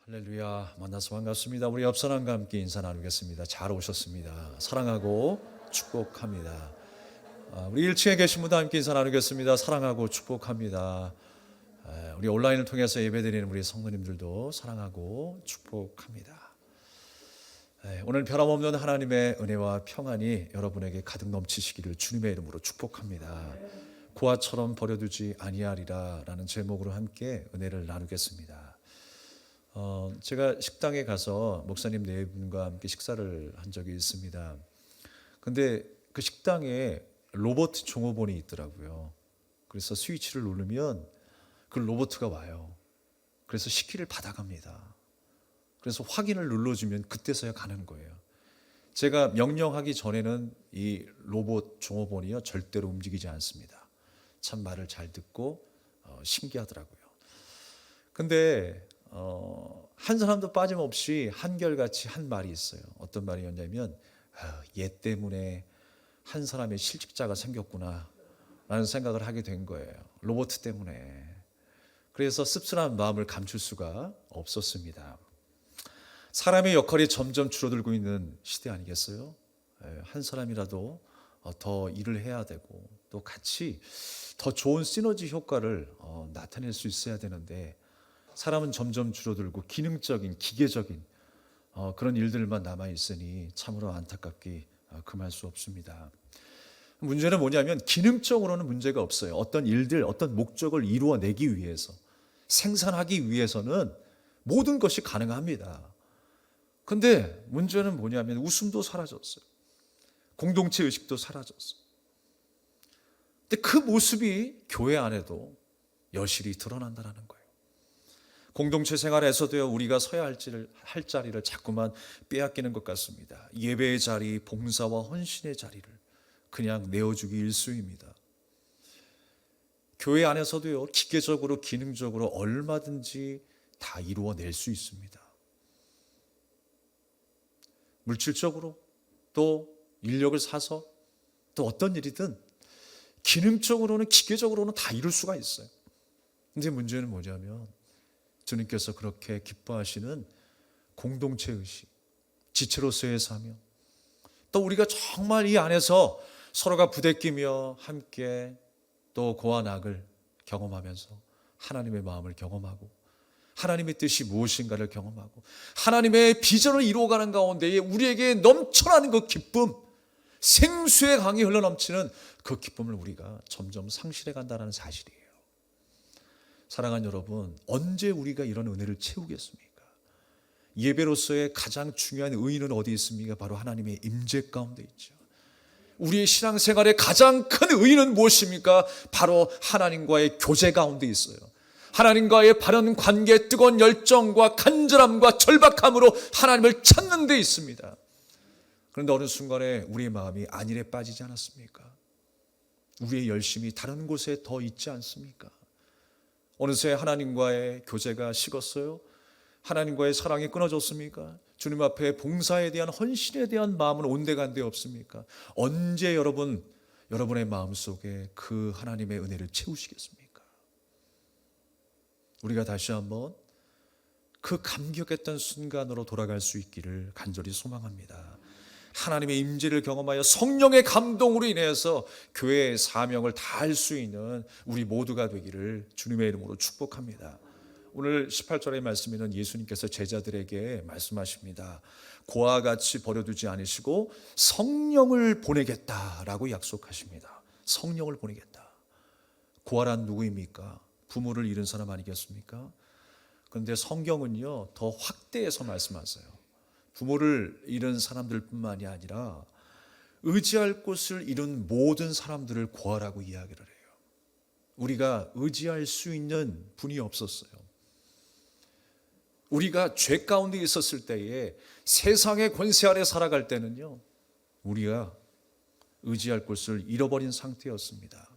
할렐루야, 만나서 반갑습니다. 우리 옆 사람과 함께 인사 나누겠습니다. 잘 오셨습니다. 사랑하고 축복합니다. 우리 1층에 계신 분과 함께 인사 나누겠습니다. 사랑하고 축복합니다. 우리 온라인을 통해서 예배드리는 우리 성도님들도 사랑하고 축복합니다. 오늘 변함없는 하나님의 은혜와 평안이 여러분에게 가득 넘치시기를 주님의 이름으로 축복합니다. 고아처럼 버려두지 아니하리라 라는 제목으로 함께 은혜를 나누겠습니다. 제가 식당에 가서 목사님 네 분과 함께 식사를 한 적이 있습니다. 근데 그 식당에 로봇 종업원이 있더라고요. 그래서 스위치를 누르면 그 로봇가 와요. 그래서 시키를 받아갑니다. 그래서 확인을 눌러주면 그때서야 가는 거예요. 제가 명령하기 전에는 이 로봇 종업원이요 절대로 움직이지 않습니다. 참 말을 잘 듣고 신기하더라고요. 근데 한 사람도 빠짐없이 한결같이 한 말이 있어요. 어떤 말이었냐면 얘 때문에 한 사람의 실직자가 생겼구나 라는 생각을 하게 된 거예요. 로봇 때문에. 그래서 씁쓸한 마음을 감출 수가 없었습니다. 사람의 역할이 점점 줄어들고 있는 시대 아니겠어요? 한 사람이라도 더 일을 해야 되고 또 같이 더 좋은 시너지 효과를 나타낼 수 있어야 되는데 사람은 점점 줄어들고 기능적인 기계적인 그런 일들만 남아있으니 참으로 안타깝기 금할 수 없습니다. 문제는 뭐냐면 기능적으로는 문제가 없어요. 어떤 일들, 어떤 목적을 이루어내기 위해서 생산하기 위해서는 모든 것이 가능합니다. 근데 문제는 뭐냐면 웃음도 사라졌어요. 공동체 의식도 사라졌어요. 근데 그 모습이 교회 안에도 여실히 드러난다는 거예요. 공동체 생활에서도요, 우리가 서야 할 자리를 자꾸만 빼앗기는 것 같습니다. 예배의 자리, 봉사와 헌신의 자리를 그냥 내어주기 일쑤입니다. 교회 안에서도요, 기계적으로, 기능적으로 얼마든지 다 이루어낼 수 있습니다. 물질적으로 또 인력을 사서 또 어떤 일이든 기능적으로는, 기계적으로는 다 이룰 수가 있어요. 근데 문제는 뭐냐면 주님께서 그렇게 기뻐하시는 공동체 의식, 지체로서의 사명, 또 우리가 정말 이 안에서 서로가 부대끼며 함께 또 고와 낙을 경험하면서 하나님의 마음을 경험하고 하나님의 뜻이 무엇인가를 경험하고 하나님의 비전을 이루어가는 가운데에 우리에게 넘쳐나는 그 기쁨, 생수의 강이 흘러넘치는 그 기쁨을 우리가 점점 상실해 간다는 사실이에요. 사랑하는 여러분, 언제 우리가 이런 은혜를 채우겠습니까? 예배로서의 가장 중요한 의의는 어디 있습니까? 바로 하나님의 임재 가운데 있죠. 우리의 신앙생활의 가장 큰 의의는 무엇입니까? 바로 하나님과의 교제 가운데 있어요. 하나님과의 바른 관계, 뜨거운 열정과 간절함과 절박함으로 하나님을 찾는 데 있습니다. 그런데 어느 순간에 우리의 마음이 안일에 빠지지 않았습니까? 우리의 열심이 다른 곳에 더 있지 않습니까? 어느새 하나님과의 교제가 식었어요? 하나님과의 사랑이 끊어졌습니까? 주님 앞에 봉사에 대한 헌신에 대한 마음은 온데간데 없습니까? 언제 여러분의 마음속에 그 하나님의 은혜를 채우시겠습니까? 우리가 다시 한번 그 감격했던 순간으로 돌아갈 수 있기를 간절히 소망합니다. 하나님의 임재를 경험하여 성령의 감동으로 인해서 교회의 사명을 다할 수 있는 우리 모두가 되기를 주님의 이름으로 축복합니다. 오늘 18절의 말씀에는 예수님께서 제자들에게 말씀하십니다. 고와 같이 버려두지 않으시고 성령을 보내겠다라고 약속하십니다. 성령을 보내겠다. 고아란 누구입니까? 부모를 잃은 사람 아니겠습니까? 그런데 성경은요, 더 확대해서 말씀하세요. 부모를 잃은 사람들뿐만이 아니라 의지할 곳을 잃은 모든 사람들을 고아라고 이야기를 해요. 우리가 의지할 수 있는 분이 없었어요. 우리가 죄 가운데 있었을 때에 세상의 권세 아래 살아갈 때는요, 우리가 의지할 곳을 잃어버린 상태였습니다.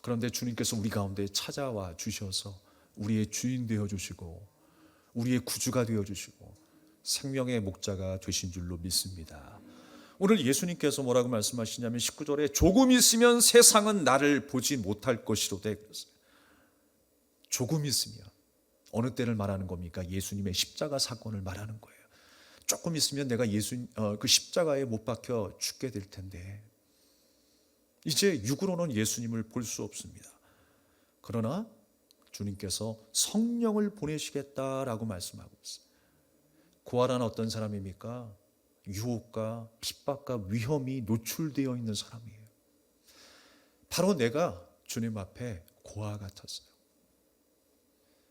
그런데 주님께서 우리 가운데 찾아와 주셔서 우리의 주인 되어주시고 우리의 구주가 되어주시고 생명의 목자가 되신 줄로 믿습니다. 오늘 예수님께서 뭐라고 말씀하시냐면 19절에 조금 있으면 세상은 나를 보지 못할 것이로되 그랬어요. 조금 있으면 어느 때를 말하는 겁니까? 예수님의 십자가 사건을 말하는 거예요. 조금 있으면 내가 그 십자가에 못 박혀 죽게 될 텐데 이제 육으로는 예수님을 볼 수 없습니다. 그러나 주님께서 성령을 보내시겠다라고 말씀하고 있어요. 고아란 어떤 사람입니까? 유혹과 핍박과 위험이 노출되어 있는 사람이에요. 바로 내가 주님 앞에 고아 같았어요.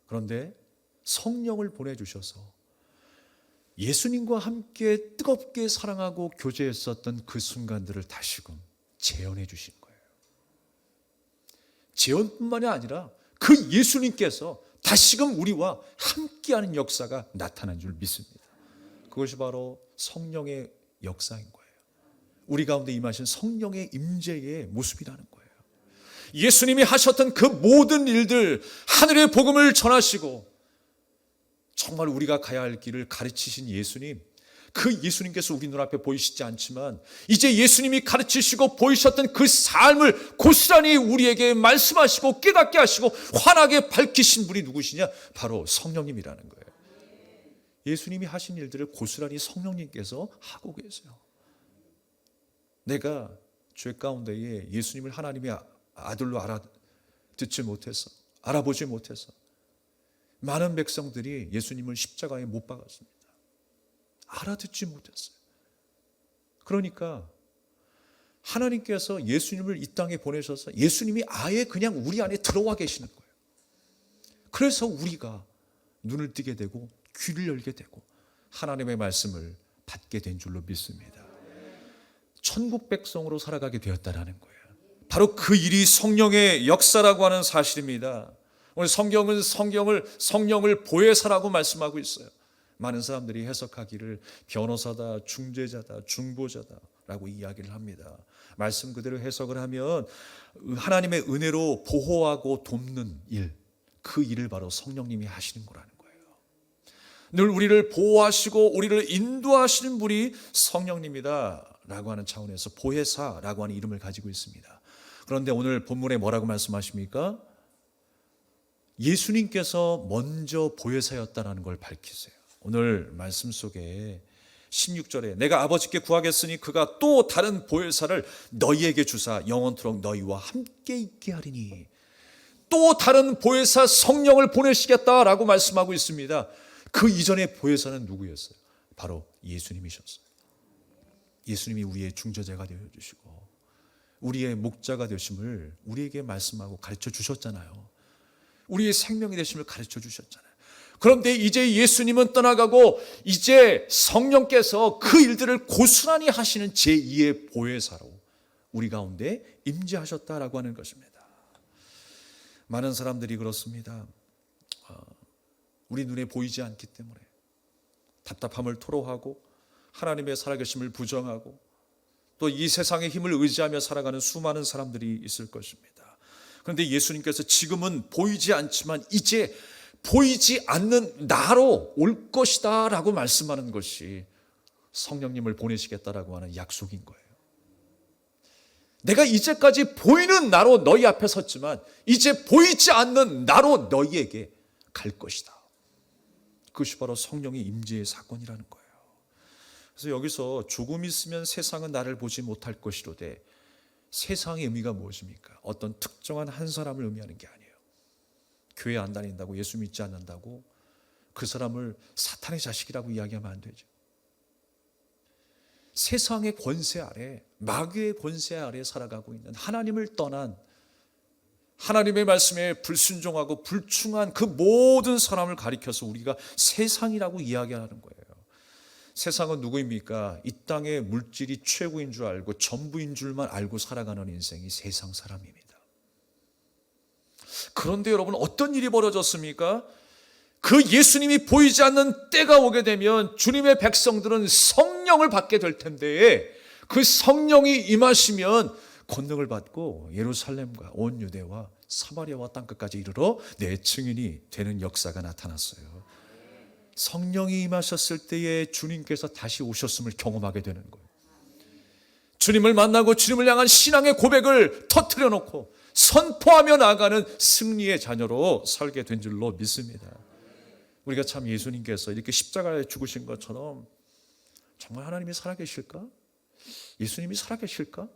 그런데 성령을 보내주셔서 예수님과 함께 뜨겁게 사랑하고 교제했었던 그 순간들을 다시금 재현해 주신 거예요. 재현뿐만이 아니라 그 예수님께서 다시금 우리와 함께하는 역사가 나타난 줄 믿습니다. 그것이 바로 성령의 역사인 거예요. 우리 가운데 임하신 성령의 임재의 모습이라는 거예요. 예수님이 하셨던 그 모든 일들, 하늘의 복음을 전하시고 정말 우리가 가야 할 길을 가르치신 예수님, 그 예수님께서 우리 눈앞에 보이시지 않지만 이제 예수님이 가르치시고 보이셨던 그 삶을 고스란히 우리에게 말씀하시고 깨닫게 하시고 환하게 밝히신 분이 누구시냐? 바로 성령님이라는 거예요. 예수님이 하신 일들을 고스란히 성령님께서 하고 계세요. 내가 죄 가운데에 예수님을 하나님의 아들로 알아듣지 못해서, 알아보지 못해서 많은 백성들이 예수님을 십자가에 못 박았습니다. 알아듣지 못했어요. 그러니까 하나님께서 예수님을 이 땅에 보내셔서 예수님이 아예 그냥 우리 안에 들어와 계시는 거예요. 그래서 우리가 눈을 뜨게 되고 귀를 열게 되고 하나님의 말씀을 받게 된 줄로 믿습니다. 천국 백성으로 살아가게 되었다라는 거예요. 바로 그 일이 성령의 역사라고 하는 사실입니다. 오늘 성경은 성령을 보혜사라고 말씀하고 있어요. 많은 사람들이 해석하기를 변호사다, 중재자다, 중보자다라고 이야기를 합니다. 말씀 그대로 해석을 하면 하나님의 은혜로 보호하고 돕는 일, 그 일을 바로 성령님이 하시는 거라는 거예요. 늘 우리를 보호하시고 우리를 인도하시는 분이 성령님이다라고 하는 차원에서 보혜사라고 하는 이름을 가지고 있습니다. 그런데 오늘 본문에 뭐라고 말씀하십니까? 예수님께서 먼저 보혜사였다라는 걸 밝히세요. 오늘 말씀 속에 16절에 내가 아버지께 구하겠으니 그가 또 다른 보혜사를 너희에게 주사 영원토록 너희와 함께 있게 하리니, 또 다른 보혜사 성령을 보내시겠다라고 말씀하고 있습니다. 그 이전의 보혜사는 누구였어요? 바로 예수님이셨어요. 예수님이 우리의 중재자가 되어주시고 우리의 목자가 되심을 우리에게 말씀하고 가르쳐 주셨잖아요. 우리의 생명이 되심을 가르쳐 주셨잖아요. 그런데 이제 예수님은 떠나가고 이제 성령께서 그 일들을 고스란히 하시는 제2의 보혜사로 우리 가운데 임재하셨다라고 하는 것입니다. 많은 사람들이 그렇습니다. 우리 눈에 보이지 않기 때문에 답답함을 토로하고 하나님의 살아계심을 부정하고 또 이 세상의 힘을 의지하며 살아가는 수많은 사람들이 있을 것입니다. 그런데 예수님께서 지금은 보이지 않지만 이제 보이지 않는 나로 올 것이다 라고 말씀하는 것이 성령님을 보내시겠다라고 하는 약속인 거예요. 내가 이제까지 보이는 나로 너희 앞에 섰지만 이제 보이지 않는 나로 너희에게 갈 것이다. 그것이 바로 성령의 임재의 사건이라는 거예요. 그래서 여기서 조금 있으면 세상은 나를 보지 못할 것이로되, 세상의 의미가 무엇입니까? 어떤 특정한 한 사람을 의미하는 게 아니에요. 교회 안 다닌다고, 예수 믿지 않는다고 그 사람을 사탄의 자식이라고 이야기하면 안 되죠. 세상의 권세 아래, 마귀의 권세 아래 살아가고 있는 하나님을 떠난, 하나님의 말씀에 불순종하고 불충한 그 모든 사람을 가리켜서 우리가 세상이라고 이야기하는 거예요. 세상은 누구입니까? 이 땅의 물질이 최고인 줄 알고 전부인 줄만 알고 살아가는 인생이 세상 사람입니다. 그런데 여러분, 어떤 일이 벌어졌습니까? 그 예수님이 보이지 않는 때가 오게 되면 주님의 백성들은 성령을 받게 될 텐데, 그 성령이 임하시면 권능을 받고 예루살렘과 온 유대와 사마리아와 땅끝까지 이르러 내 증인이 되는 역사가 나타났어요. 성령이 임하셨을 때에 주님께서 다시 오셨음을 경험하게 되는 거예요. 주님을 만나고 주님을 향한 신앙의 고백을 터뜨려 놓고 선포하며 나아가는 승리의 자녀로 살게 된 줄로 믿습니다. 우리가 참 예수님께서 이렇게 십자가에 죽으신 것처럼 정말 하나님이 살아계실까? 예수님이 살아계실까?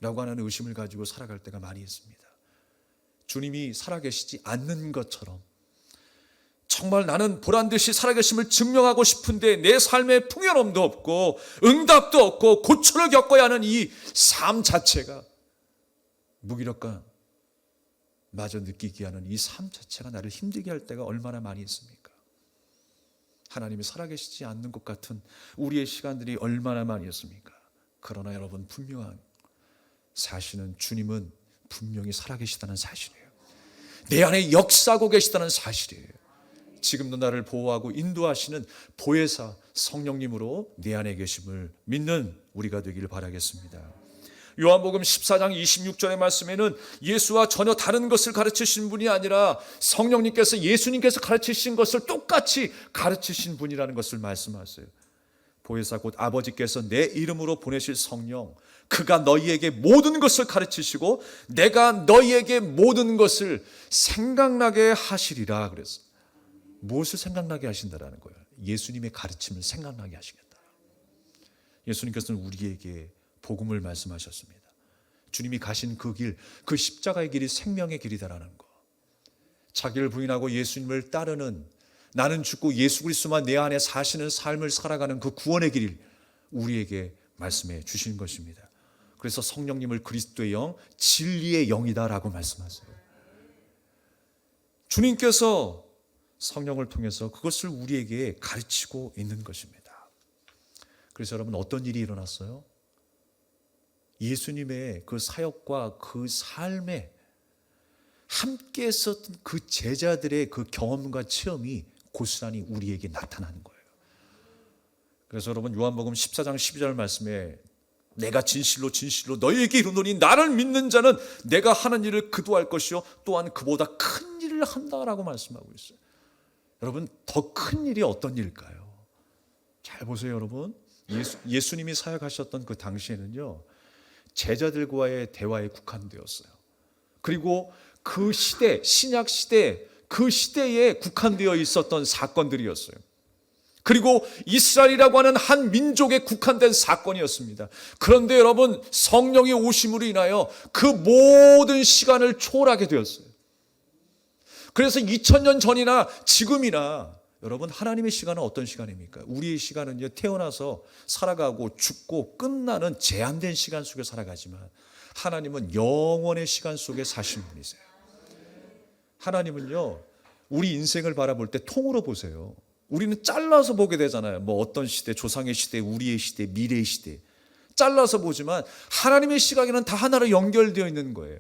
라고 하는 의심을 가지고 살아갈 때가 많이 있습니다. 주님이 살아계시지 않는 것처럼 정말 나는 보란듯이 살아계심을 증명하고 싶은데 내 삶에 풍요로움도 없고 응답도 없고 고초를 겪어야 하는 이 삶 자체가 무기력감 마저 느끼게 하는 이 삶 자체가 나를 힘들게 할 때가 얼마나 많이 있습니까? 하나님이 살아계시지 않는 것 같은 우리의 시간들이 얼마나 많이 있습니까? 그러나 여러분, 분명한 사실은 주님은 분명히 살아계시다는 사실이에요. 내 안에 역사하고 계시다는 사실이에요. 지금도 나를 보호하고 인도하시는 보혜사 성령님으로 내 안에 계심을 믿는 우리가 되기를 바라겠습니다. 요한복음 14장 26절의 말씀에는 예수와 전혀 다른 것을 가르치신 분이 아니라 성령님께서 예수님께서 가르치신 것을 똑같이 가르치신 분이라는 것을 말씀하세요. 보혜사 곧 아버지께서 내 이름으로 보내실 성령, 그가 너희에게 모든 것을 가르치시고 내가 너희에게 모든 것을 생각나게 하시리라 그랬어요. 무엇을 생각나게 하신다라는 거예요? 예수님의 가르침을 생각나게 하시겠다. 예수님께서는 우리에게 복음을 말씀하셨습니다. 주님이 가신 그 길, 그 십자가의 길이 생명의 길이다라는 거. 자기를 부인하고 예수님을 따르는, 나는 죽고 예수 그리스도만 내 안에 사시는 삶을 살아가는 그 구원의 길을 우리에게 말씀해 주신 것입니다. 그래서 성령님을 그리스도의 영, 진리의 영이다라고 말씀하세요. 주님께서 성령을 통해서 그것을 우리에게 가르치고 있는 것입니다. 그래서 여러분, 어떤 일이 일어났어요? 예수님의 그 사역과 그 삶에 함께 했었던 그 제자들의 그 경험과 체험이 고스란히 우리에게 나타나는 거예요. 그래서 여러분, 요한복음 14장 12절 말씀에 내가 진실로 진실로 너희에게 이르노니 나를 믿는 자는 내가 하는 일을 그도 할 것이요 또한 그보다 큰 일을 한다라고 말씀하고 있어요. 여러분, 더 큰 일이 어떤 일일까요? 잘 보세요, 여러분. 예수님이 사역하셨던 그 당시에는요, 제자들과의 대화에 국한되었어요. 그리고 그 시대, 신약 시대, 그 시대에 국한되어 있었던 사건들이었어요. 그리고 이스라엘이라고 하는 한 민족에 국한된 사건이었습니다. 그런데 여러분, 성령의 오심으로 인하여 그 모든 시간을 초월하게 되었어요. 그래서 2000년 전이나 지금이나 여러분, 하나님의 시간은 어떤 시간입니까? 우리의 시간은요, 태어나서 살아가고 죽고 끝나는 제한된 시간 속에 살아가지만 하나님은 영원의 시간 속에 사시는 분이세요. 하나님은요, 우리 인생을 바라볼 때 통으로 보세요. 우리는 잘라서 보게 되잖아요. 뭐 어떤 시대, 조상의 시대, 우리의 시대, 미래의 시대 잘라서 보지만 하나님의 시각에는 다 하나로 연결되어 있는 거예요.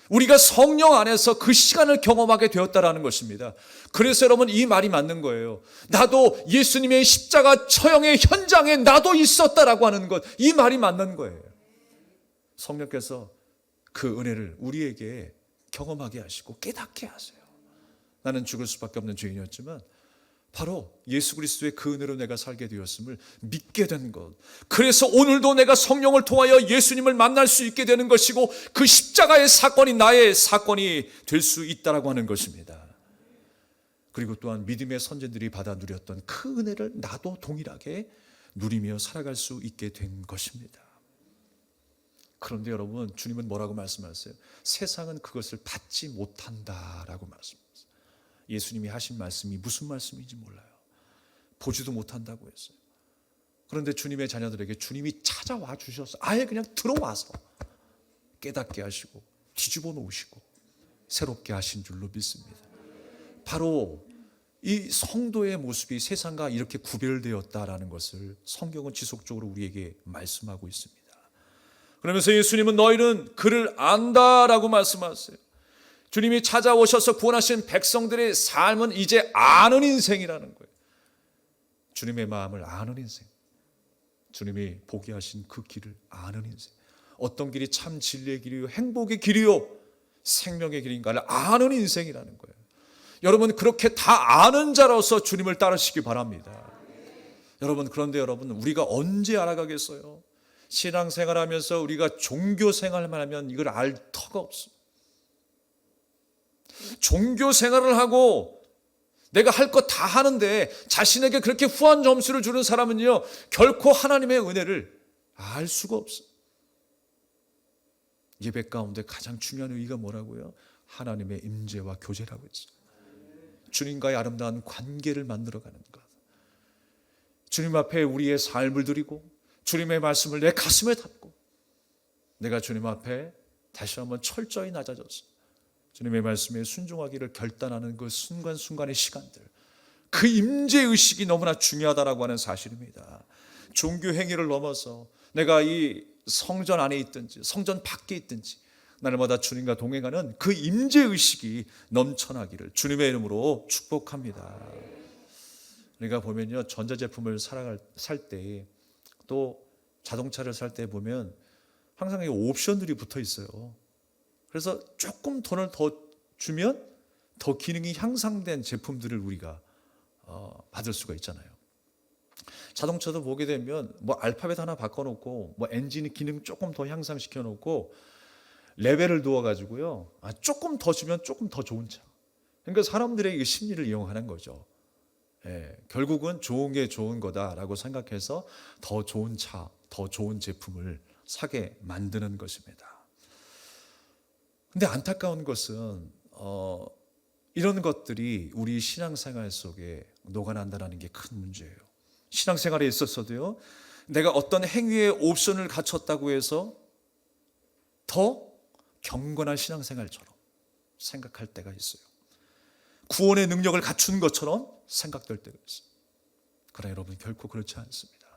우리가 성령 안에서 그 시간을 경험하게 되었다라는 것입니다. 그래서 여러분, 이 말이 맞는 거예요. 나도 예수님의 십자가 처형의 현장에 나도 있었다라고 하는 것, 이 말이 맞는 거예요. 성령께서 그 은혜를 우리에게 경험하게 하시고 깨닫게 하세요. 나는 죽을 수밖에 없는 죄인이었지만 바로 예수 그리스도의 그 은혜로 내가 살게 되었음을 믿게 된 것. 그래서 오늘도 내가 성령을 통하여 예수님을 만날 수 있게 되는 것이고 그 십자가의 사건이 나의 사건이 될 수 있다라고 하는 것입니다. 그리고 또한 믿음의 선진들이 받아 누렸던 그 은혜를 나도 동일하게 누리며 살아갈 수 있게 된 것입니다. 그런데 여러분, 주님은 뭐라고 말씀하세요? 세상은 그것을 받지 못한다라고 말씀하세요. 예수님이 하신 말씀이 무슨 말씀인지 몰라요. 보지도 못한다고 했어요. 그런데 주님의 자녀들에게 주님이 찾아와 주셔서 아예 그냥 들어와서 깨닫게 하시고 뒤집어 놓으시고 새롭게 하신 줄로 믿습니다. 바로 이 성도의 모습이 세상과 이렇게 구별되었다라는 것을 성경은 지속적으로 우리에게 말씀하고 있습니다. 그러면서 예수님은 너희는 그를 안다라고 말씀하세요. 주님이 찾아오셔서 구원하신 백성들의 삶은 이제 아는 인생이라는 거예요. 주님의 마음을 아는 인생. 주님이 보게 하신 그 길을 아는 인생. 어떤 길이 참 진리의 길이요, 행복의 길이요, 생명의 길인가를 아는 인생이라는 거예요. 여러분, 그렇게 다 아는 자로서 주님을 따르시기 바랍니다. 여러분, 그런데 여러분, 우리가 언제 알아가겠어요? 신앙생활하면서 우리가 종교생활만 하면 이걸 알 터가 없어요. 종교 생활을 하고 내가 할 것 다 하는데 자신에게 그렇게 후한 점수를 주는 사람은요, 결코 하나님의 은혜를 알 수가 없어요. 예배 가운데 가장 중요한 의의가 뭐라고요? 하나님의 임재와 교제라고 했어요. 주님과의 아름다운 관계를 만들어가는 것. 주님 앞에 우리의 삶을 드리고 주님의 말씀을 내 가슴에 담고 내가 주님 앞에 다시 한번 철저히 낮아져서 주님의 말씀에 순종하기를 결단하는 그 순간순간의 시간들, 그 임재의식이 너무나 중요하다라고 하는 사실입니다. 종교 행위를 넘어서 내가 이 성전 안에 있든지 성전 밖에 있든지 날마다 주님과 동행하는 그 임재의식이 넘쳐나기를 주님의 이름으로 축복합니다. 우리가 보면요, 전자제품을 살 때 또 자동차를 살 때 보면 항상 이 옵션들이 붙어 있어요. 그래서 조금 돈을 더 주면 더 기능이 향상된 제품들을 우리가 받을 수가 있잖아요. 자동차도 보게 되면 뭐 알파벳 하나 바꿔놓고 뭐 엔진 기능 조금 더 향상시켜 놓고 레벨을 두어가지고요, 조금 더 주면 조금 더 좋은 차. 그러니까 사람들의 이 심리를 이용하는 거죠. 결국은 좋은 게 좋은 거다라고 생각해서 더 좋은 차, 더 좋은 제품을 사게 만드는 것입니다. 근데 안타까운 것은 이런 것들이 우리 신앙생활 속에 녹아난다는 게 큰 문제예요. 신앙생활에 있어서도요, 내가 어떤 행위의 옵션을 갖췄다고 해서 더 경건한 신앙생활처럼 생각할 때가 있어요. 구원의 능력을 갖춘 것처럼 생각될 때가 있어요. 그러나 여러분, 결코 그렇지 않습니다.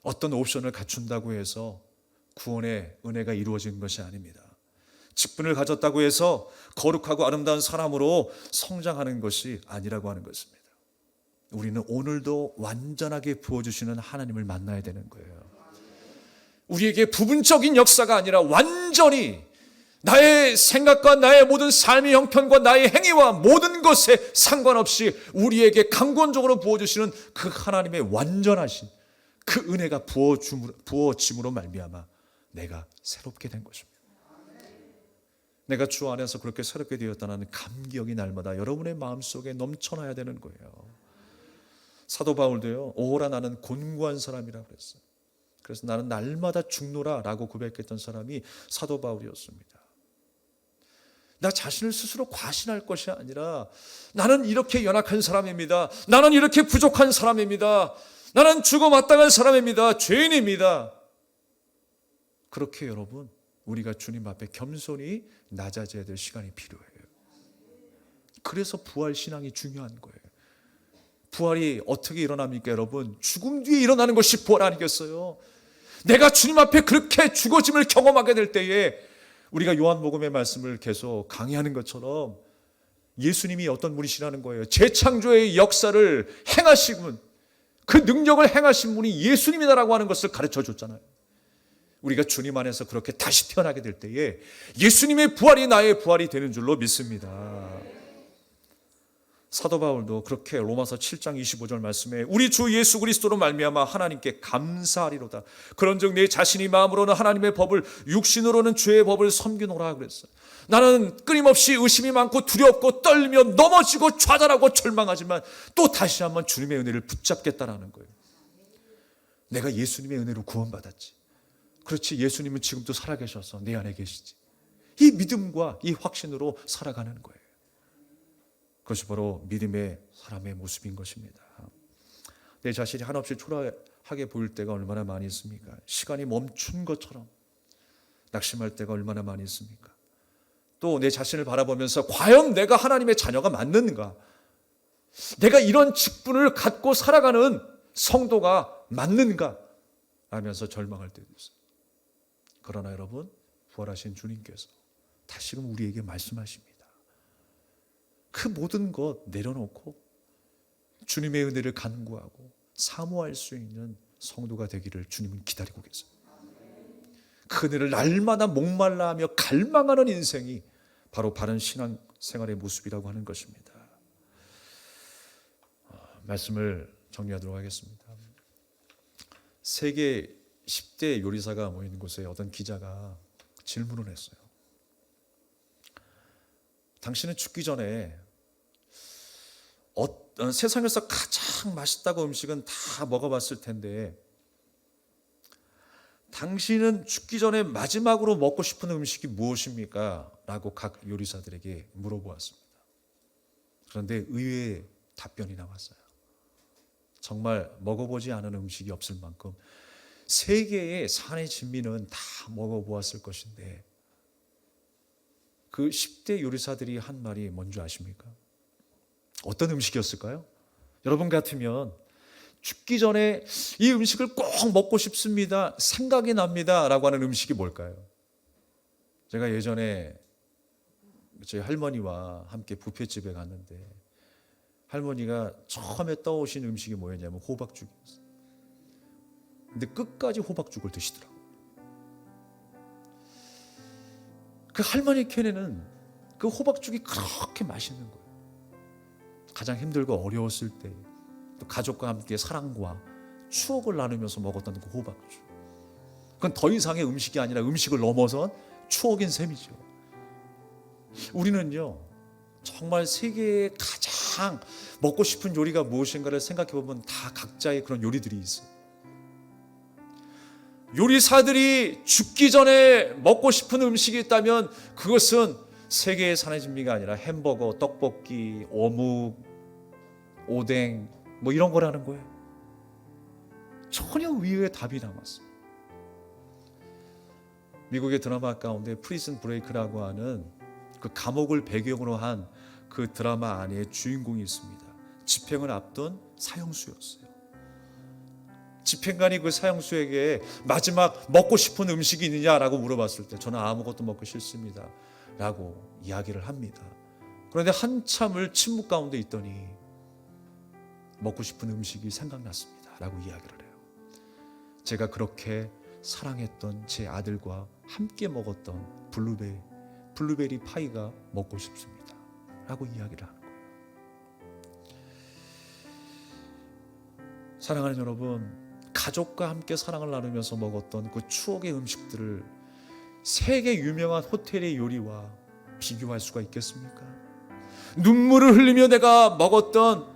어떤 옵션을 갖춘다고 해서 구원의 은혜가 이루어진 것이 아닙니다. 직분을 가졌다고 해서 거룩하고 아름다운 사람으로 성장하는 것이 아니라고 하는 것입니다. 우리는 오늘도 완전하게 부어주시는 하나님을 만나야 되는 거예요. 우리에게 부분적인 역사가 아니라 완전히 나의 생각과 나의 모든 삶의 형편과 나의 행위와 모든 것에 상관없이 우리에게 강권적으로 부어주시는 그 하나님의 완전하신 그 은혜가 부어짐으로 말미암아 내가 새롭게 된 것입니다. 내가 주 안에서 그렇게 새롭게 되었다는 감격이 날마다 여러분의 마음속에 넘쳐나야 되는 거예요. 사도 바울도요, 오호라 나는 곤고한 사람이라고 그랬어요. 그래서 나는 날마다 죽노라 라고 고백했던 사람이 사도 바울이었습니다. 나 자신을 스스로 과신할 것이 아니라 나는 이렇게 연약한 사람입니다. 나는 이렇게 부족한 사람입니다. 나는 죽어 마땅한 사람입니다. 죄인입니다. 그렇게 여러분, 우리가 주님 앞에 겸손히 낮아져야 될 시간이 필요해요. 그래서 부활신앙이 중요한 거예요. 부활이 어떻게 일어납니까, 여러분? 죽음 뒤에 일어나는 것이 부활 아니겠어요? 내가 주님 앞에 그렇게 죽어짐을 경험하게 될 때에 우리가 요한복음의 말씀을 계속 강의하는 것처럼 예수님이 어떤 분이시라는 거예요. 재창조의 역사를 행하시군, 그 능력을 행하신 분이 예수님이다라고 하는 것을 가르쳐 줬잖아요. 우리가 주님 안에서 그렇게 다시 태어나게 될 때에 예수님의 부활이 나의 부활이 되는 줄로 믿습니다. 사도 바울도 그렇게 로마서 7장 25절 말씀에 우리 주 예수 그리스도로 말미암아 하나님께 감사하리로다. 그런즉 내 자신이 마음으로는 하나님의 법을, 육신으로는 죄의 법을 섬기노라 그랬어요. 나는 끊임없이 의심이 많고 두렵고 떨며 넘어지고 좌절하고 절망하지만 또 다시 한번 주님의 은혜를 붙잡겠다라는 거예요. 내가 예수님의 은혜로 구원받았지. 그렇지, 예수님은 지금도 살아계셔서 내 안에 계시지. 이 믿음과 이 확신으로 살아가는 거예요. 그것이 바로 믿음의 사람의 모습인 것입니다. 내 자신이 한없이 초라하게 보일 때가 얼마나 많이 있습니까? 시간이 멈춘 것처럼 낙심할 때가 얼마나 많이 있습니까? 또 내 자신을 바라보면서 과연 내가 하나님의 자녀가 맞는가? 내가 이런 직분을 갖고 살아가는 성도가 맞는가? 하면서 절망할 때도 있어요. 그러나 여러분, 부활하신 주님께서 다시금 우리에게 말씀하십니다. 그 모든 것 내려놓고 주님의 은혜를 간구하고 사모할 수 있는 성도가 되기를 주님은 기다리고 계세요. 그 은혜를 날마다 목말라하며 갈망하는 인생이 바로 바른 신앙생활의 모습이라고 하는 것입니다. 말씀을 정리하도록 하겠습니다. 세계 10대 요리사가 모이는 곳에 어떤 기자가 질문을 했어요. 당신은 죽기 전에 세상에서 가장 맛있다고 음식은 다 먹어봤을 텐데 당신은 죽기 전에 마지막으로 먹고 싶은 음식이 무엇입니까? 라고 각 요리사들에게 물어보았습니다. 그런데 의외의 답변이 나왔어요. 정말 먹어보지 않은 음식이 없을 만큼 세계의 산의 진미는 다 먹어보았을 것인데 그 10대 요리사들이 한 말이 뭔지 아십니까? 어떤 음식이었을까요? 여러분 같으면 죽기 전에 이 음식을 꼭 먹고 싶습니다. 생각이 납니다. 라고 하는 음식이 뭘까요? 제가 예전에 저희 할머니와 함께 뷔페집에 갔는데 할머니가 처음에 떠오신 음식이 뭐였냐면 호박죽이었어요. 근데 끝까지 호박죽을 드시더라고요. 그 할머니 캔에는 그 호박죽이 그렇게 맛있는 거예요. 가장 힘들고 어려웠을 때 또 가족과 함께 사랑과 추억을 나누면서 먹었던 그 호박죽. 그건 더 이상의 음식이 아니라 음식을 넘어선 추억인 셈이죠. 우리는요 정말 세계에 가장 먹고 싶은 요리가 무엇인가를 생각해 보면 다 각자의 그런 요리들이 있어요. 요리사들이 죽기 전에 먹고 싶은 음식이 있다면 그것은 세계의 산의 진미가 아니라 햄버거, 떡볶이, 어묵, 오뎅 뭐 이런 거라는 거예요. 전혀 의외의 답이 남았어요. 미국의 드라마 가운데 프리즌 브레이크라고 하는 그 감옥을 배경으로 한 그 드라마 안에 주인공이 있습니다. 집행을 앞둔 사형수였어요. 집행관이 그 사형수에게 마지막 먹고 싶은 음식이 있느냐라고 물어봤을 때 저는 아무것도 먹고 싫습니다 라고 이야기를 합니다. 그런데 한참을 침묵 가운데 있더니 먹고 싶은 음식이 생각났습니다 라고 이야기를 해요. 제가 그렇게 사랑했던 제 아들과 함께 먹었던 블루베리 파이가 먹고 싶습니다 라고 이야기를 하는 거예요. 사랑하는 여러분, 가족과 함께 사랑을 나누면서 먹었던 그 추억의 음식들을 세계 유명한 호텔의 요리와 비교할 수가 있겠습니까? 눈물을 흘리며 내가 먹었던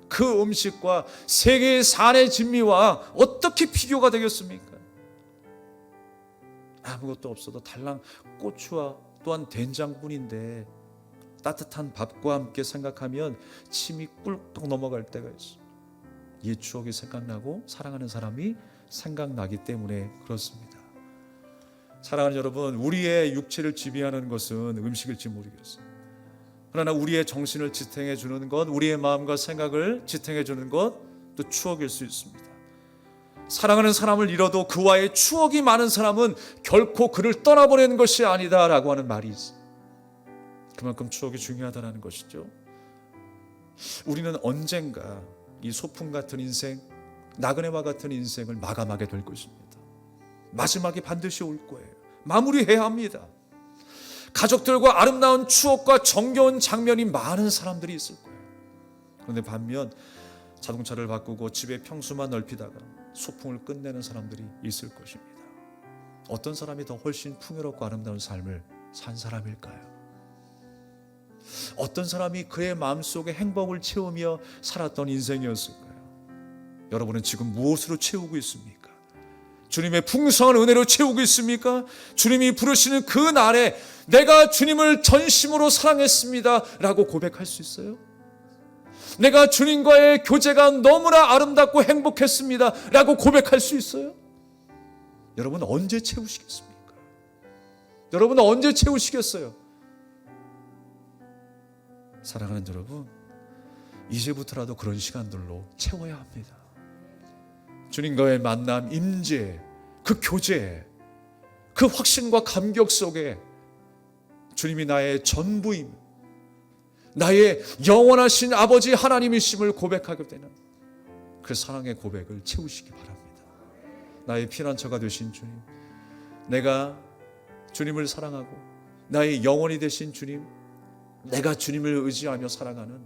그 음식과 세계의 산의 진미와 어떻게 비교가 되겠습니까? 아무것도 없어도 달랑 고추와 또한 된장뿐인데 따뜻한 밥과 함께 생각하면 침이 꿀꺽 넘어갈 때가 있어요. 옛 추억이 생각나고 사랑하는 사람이 생각나기 때문에 그렇습니다. 사랑하는 여러분, 우리의 육체를 지배하는 것은 음식일지 모르겠어요. 그러나 우리의 정신을 지탱해 주는 것, 우리의 마음과 생각을 지탱해 주는 것, 또 추억일 수 있습니다. 사랑하는 사람을 잃어도 그와의 추억이 많은 사람은 결코 그를 떠나보내는 것이 아니다라고 하는 말이 있어요. 그만큼 추억이 중요하다는 것이죠. 우리는 언젠가 이 소풍 같은 인생, 나그네와 같은 인생을 마감하게 될 것입니다. 마지막이 반드시 올 거예요. 마무리해야 합니다. 가족들과 아름다운 추억과 정겨운 장면이 많은 사람들이 있을 거예요. 그런데 반면 자동차를 바꾸고 집의 평수만 넓히다가 소풍을 끝내는 사람들이 있을 것입니다. 어떤 사람이 더 훨씬 풍요롭고 아름다운 삶을 산 사람일까요? 어떤 사람이 그의 마음속에 행복을 채우며 살았던 인생이었을까요? 여러분은 지금 무엇으로 채우고 있습니까? 주님의 풍성한 은혜로 채우고 있습니까? 주님이 부르시는 그 날에 내가 주님을 전심으로 사랑했습니다 라고 고백할 수 있어요? 내가 주님과의 교제가 너무나 아름답고 행복했습니다 라고 고백할 수 있어요? 여러분 언제 채우시겠습니까? 여러분 언제 채우시겠어요? 사랑하는 여러분, 이제부터라도 그런 시간들로 채워야 합니다. 주님과의 만남, 임재, 그 교제, 그 확신과 감격 속에 주님이 나의 전부임, 나의 영원하신 아버지 하나님이심을 고백하게 되는 그 사랑의 고백을 채우시기 바랍니다. 나의 피난처가 되신 주님, 내가 주님을 사랑하고 나의 영원이 되신 주님, 내가 주님을 의지하며 살아가는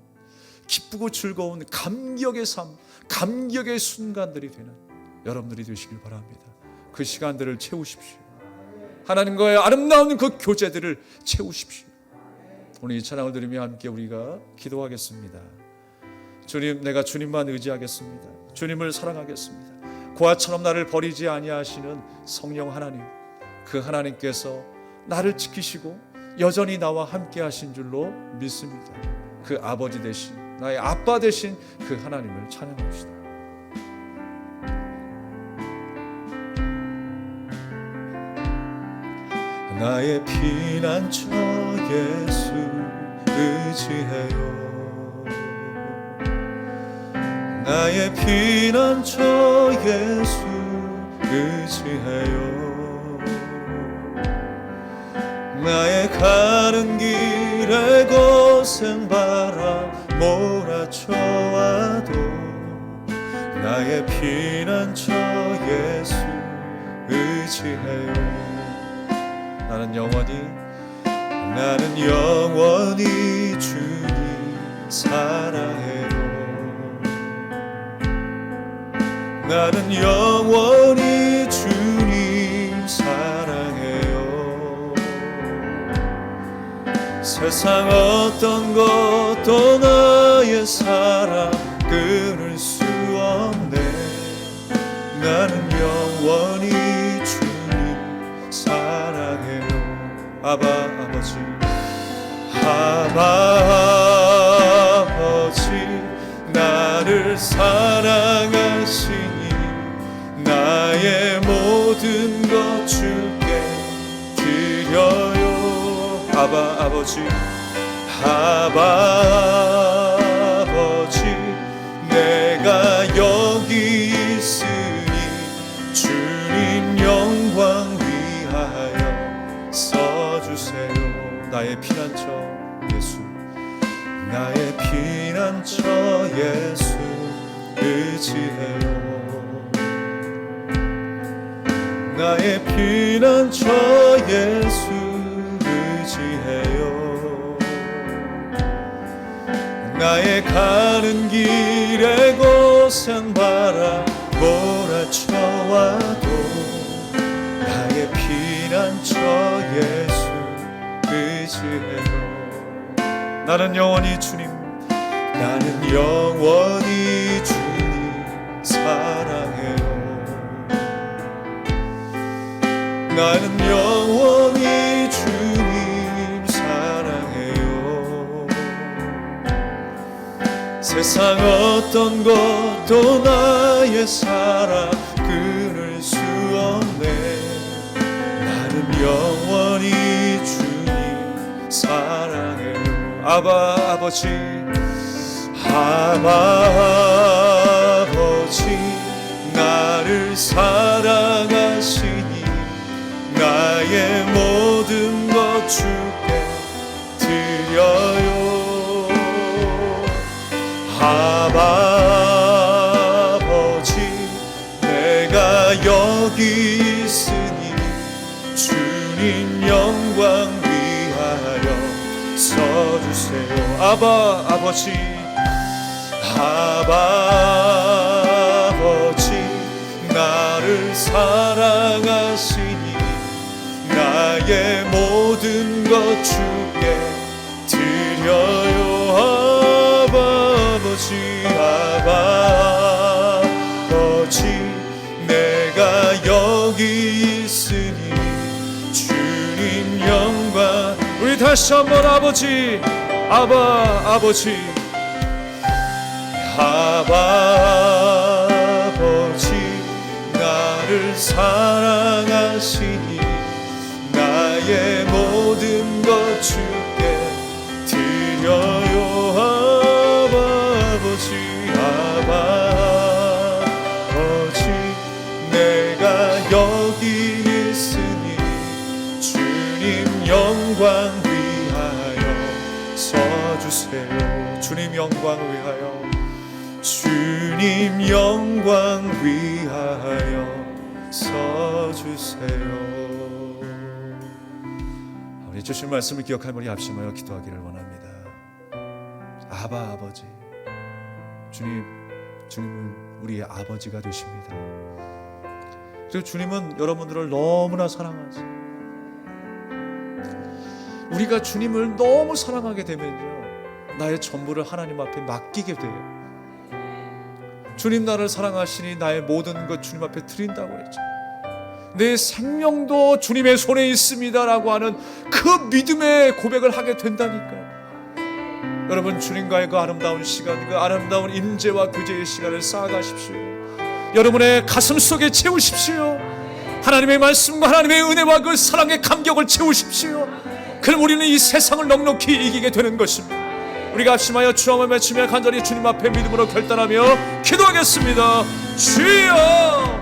기쁘고 즐거운 감격의 삶, 감격의 순간들이 되는 여러분들이 되시길 바랍니다. 그 시간들을 채우십시오. 하나님과의 아름다운 그 교제들을 채우십시오. 오늘 이 찬양을 들으며 함께 우리가 기도하겠습니다. 주님, 내가 주님만 의지하겠습니다. 주님을 사랑하겠습니다. 고아처럼 나를 버리지 아니하시는 성령 하나님, 그 하나님께서 나를 지키시고 여전히 나와 함께 하신 줄로 믿습니다. 그 아버지 되신, 나의 아빠 되신 그 하나님을 찬양합시다. 나의 피난처 예수 의지해요. 나의 피난처 예수 의지해요. 나의 가는 길에 거센 바람 몰아쳐와도 나의 피난처 예수 의지해요. 나는 영원히 주님 사랑해요. 나는 영원히 주님 사랑해요. 세상 어떤 것도 나의 사랑 끊을 수 없네. 나는 영원히 주님 사랑해요. 아바 아버지, 아바 아버지, 나를 사랑하시니 나의 모든 것 주께 드려요. 아바 아버지, 아바 아버지, 내가 여기 있으니 주님 영광 위하여 써주세요. 나의 피난처 예수, 나의 피난처 예수 의지해요. 나의 피난처 예수 의지해요. 나의 가는 길에 고센 바람 몰아쳐와도 나의 피난처 예수 의지해요. 나는 영원히 주님 사랑해요. 나는 영원히 주님 사랑해요. 세상 어떤 것도 나의 사랑 끊을 수 없네. 나는 영원히 주님 사랑해요. 아바 아버지, 아바 아버지, 나를 사랑하시니 나의 모든 것 주께 드려요. 아바 아버지, 내가 여기 있으니 주님 영광 위하여 써주세요. 아바 아버지, 아바 아버지, 나를 사랑하시니 나의 모든 것 주께 드려요. 아바 아버지, 아바 아버지, 내가 여기 있으니 주님 영광. 우리 다시 한번 아버지, 아바 아버지, 아바 아버지, 나를 사랑하시니 나의 모든 것 주께 드려요. 아바 아버지, 아바 아버지, 내가 여기 있으니 주님 영광 위하여 써주세요. 주님 영광 위하여, 주님 영광 위하여 써주세요. 우리 주신 말씀을 기억하며 우리 합심하여 기도하기를 원합니다. 아바 아버지, 주님은 우리의 아버지가 되십니다. 그리고 주님은 여러분들을 너무나 사랑하세요. 우리가 주님을 너무 사랑하게 되면요, 나의 전부를 하나님 앞에 맡기게 돼요. 주님 나를 사랑하시니 나의 모든 것 주님 앞에 드린다고 했죠. 내 생명도 주님의 손에 있습니다라고 하는 그 믿음의 고백을 하게 된다니까요. 여러분, 주님과의 그 아름다운 시간, 그 아름다운 임재와 교제의 시간을 쌓아가십시오. 여러분의 가슴 속에 채우십시오. 하나님의 말씀과 하나님의 은혜와 그 사랑의 감격을 채우십시오. 그럼 우리는 이 세상을 넉넉히 이기게 되는 것입니다. 우리가 합심하여 주함을 외치며 간절히 주님 앞에 믿음으로 결단하며 기도하겠습니다. 주여!